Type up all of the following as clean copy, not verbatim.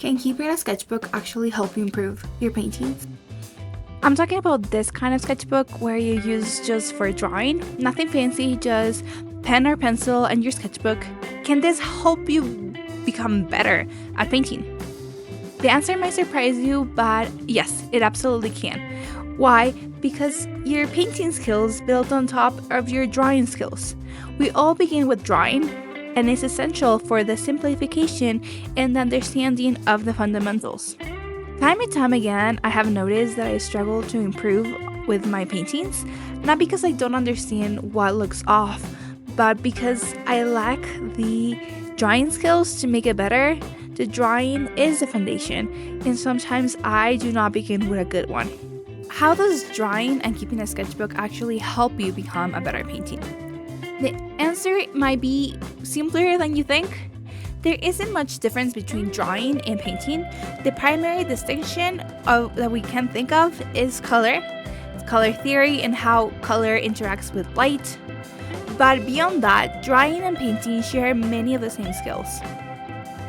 Can keeping a sketchbook actually help you improve your paintings? I'm talking about this kind of sketchbook where you use just for drawing, nothing fancy, just pen or pencil and your sketchbook. Can this help you become better at painting? The answer might surprise you, but yes, it absolutely can. Why? Because your painting skills build on top of your drawing skills. We all begin with drawing, and it's essential for the simplification and understanding of the fundamentals. Time and time again, I have noticed that I struggle to improve with my paintings, not because I don't understand what looks off, but because I lack the drawing skills to make it better. The drawing is the foundation, and sometimes I do not begin with a good one. How does drawing and keeping a sketchbook actually help you become a better painter? The answer might be simpler than you think. There isn't much difference between drawing and painting. The primary distinction that we can think of is color. It's color theory and how color interacts with light. But beyond that, drawing and painting share many of the same skills.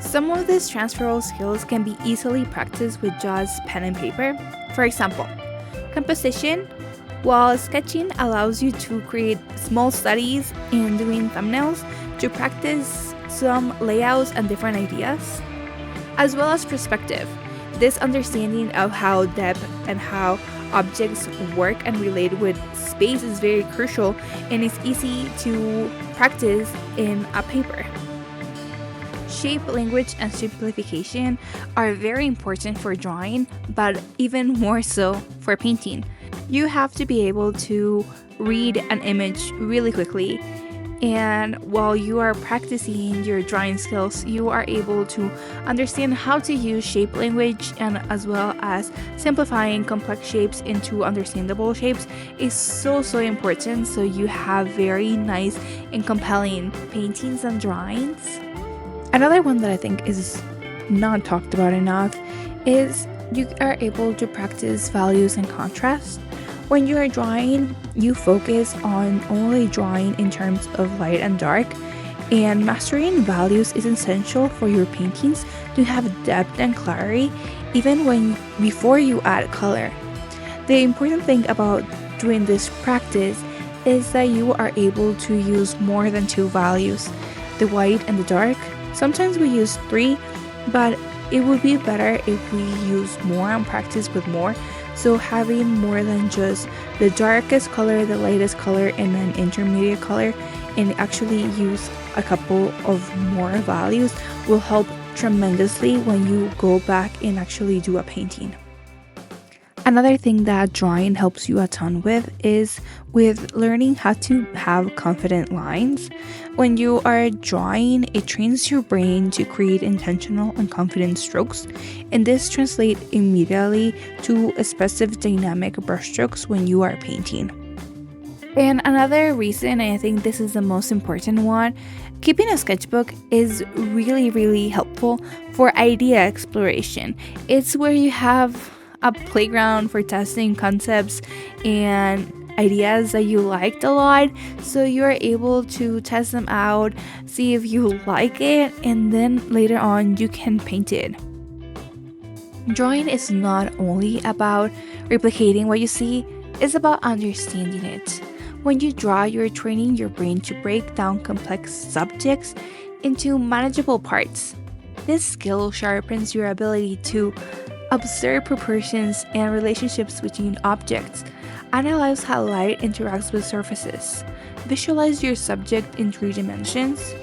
Some of these transferable skills can be easily practiced with just pen and paper. For example, composition, while sketching allows you to create small studies and doing thumbnails to practice some layouts and different ideas, as well as perspective. This understanding of how depth and how objects work and relate with space is very crucial, and it's easy to practice in a paper. Shape, language, and simplification are very important for drawing, but even more so for painting. You have to be able to read an image really quickly, and while you are practicing your drawing skills, you are able to understand how to use shape language, and as well as simplifying complex shapes into understandable shapes is so important, so you have very nice and compelling paintings and drawings. Another one that I think is not talked about enough is you are able to practice values and contrast. When you are drawing, you focus on only drawing in terms of light and dark, and mastering values is essential for your paintings to have depth and clarity even before you add color. The important thing about doing this practice is that you are able to use more than two values, the white and the dark. Sometimes we use 3, but it would be better if we use more and practice with more. So having more than just the darkest color, the lightest color, and then intermediate color, and actually use a couple of more values will help tremendously when you go back and actually do a painting. Another thing that drawing helps you a ton with is with learning how to have confident lines. When you are drawing, it trains your brain to create intentional and confident strokes, and this translates immediately to expressive dynamic brushstrokes when you are painting. And another reason, and I think this is the most important one, keeping a sketchbook is really helpful for idea exploration. It's where you have a playground for testing concepts and ideas that you liked a lot, so you're able to test them out, see if you like it, and then later on you can paint it. Drawing is not only about replicating what you see, it's about understanding it. When you draw, you're training your brain to break down complex subjects into manageable parts. This skill sharpens your ability to observe proportions and relationships between objects, analyze how light interacts with surfaces, visualize your subject in 3 dimensions.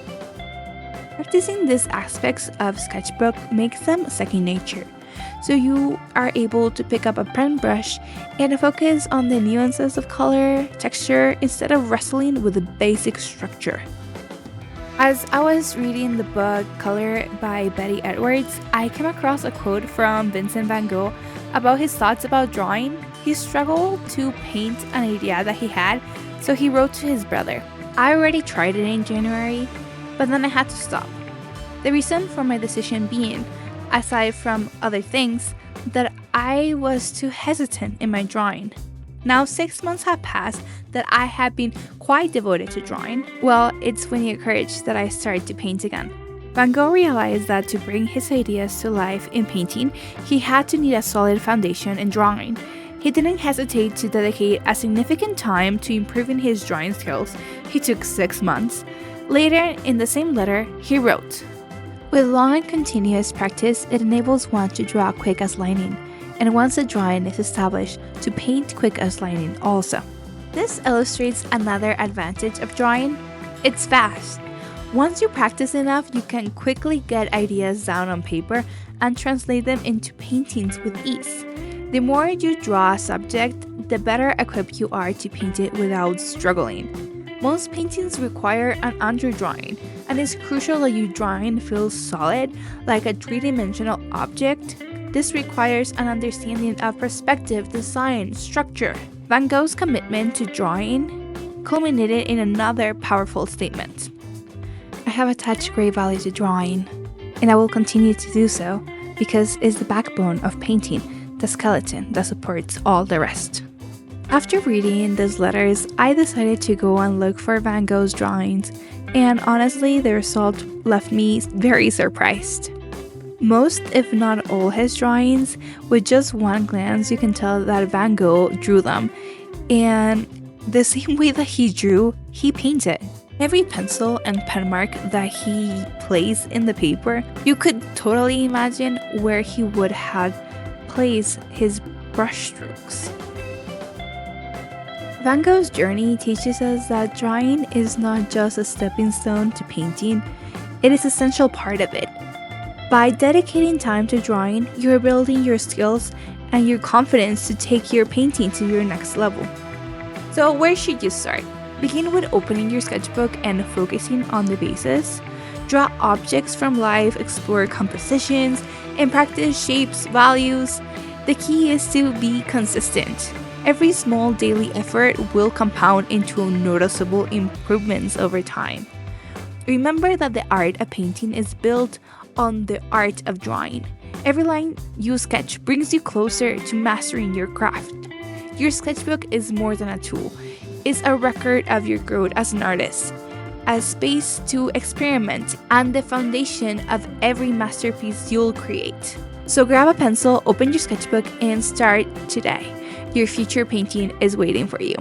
Practicing these aspects of sketchbook makes them second nature, so you are able to pick up a pen brush and focus on the nuances of color, texture, instead of wrestling with the basic structure. As I was reading the book Color by Betty Edwards, I came across a quote from Vincent van Gogh about his thoughts about drawing. He struggled to paint an idea that he had, so he wrote to his brother, "I already tried it in January, but then I had to stop. The reason for my decision being, aside from other things, that I was too hesitant in my drawing. Now 6 months have passed that I have been quite devoted to drawing. Well, it's when it occurred that I started to paint again. Van Gogh realized that to bring his ideas to life in painting, he had to need a solid foundation in drawing. He didn't hesitate to dedicate a significant time to improving his drawing skills. He took 6 months. Later, in the same letter, he wrote, "With long and continuous practice, it enables one to draw quick as lightning, and once a drawing is established, to paint quick as lightning also." This illustrates another advantage of drawing. It's fast. Once you practice enough, you can quickly get ideas down on paper and translate them into paintings with ease. The more you draw a subject, the better equipped you are to paint it without struggling. Most paintings require an underdrawing, and it's crucial that your drawing feels solid, like a three-dimensional object. This requires an understanding of perspective, design, structure. Van Gogh's commitment to drawing culminated in another powerful statement. "I have attached great value to drawing, and I will continue to do so because it's the backbone of painting, the skeleton that supports all the rest." After reading these letters, I decided to go and look for Van Gogh's drawings, and honestly, the result left me very surprised. Most, if not all, his drawings, with just one glance, you can tell that Van Gogh drew them, and the same way that he drew, he painted. Every pencil and pen mark that he placed in the paper, you could totally imagine where he would have placed his brushstrokes. Van Gogh's journey teaches us that drawing is not just a stepping stone to painting, it is an essential part of it. By dedicating time to drawing, you're building your skills and your confidence to take your painting to your next level. So where should you start? Begin with opening your sketchbook and focusing on the basics. Draw objects from life, explore compositions, and practice shapes, values. The key is to be consistent. Every small daily effort will compound into noticeable improvements over time. Remember that the art of painting is built on the art of drawing. Every line you sketch brings you closer to mastering your craft. Your sketchbook is more than a tool. It's a record of your growth as an artist, a space to experiment, and the foundation of every masterpiece you'll create. So grab a pencil, open your sketchbook, and start today. Your future painting is waiting for you.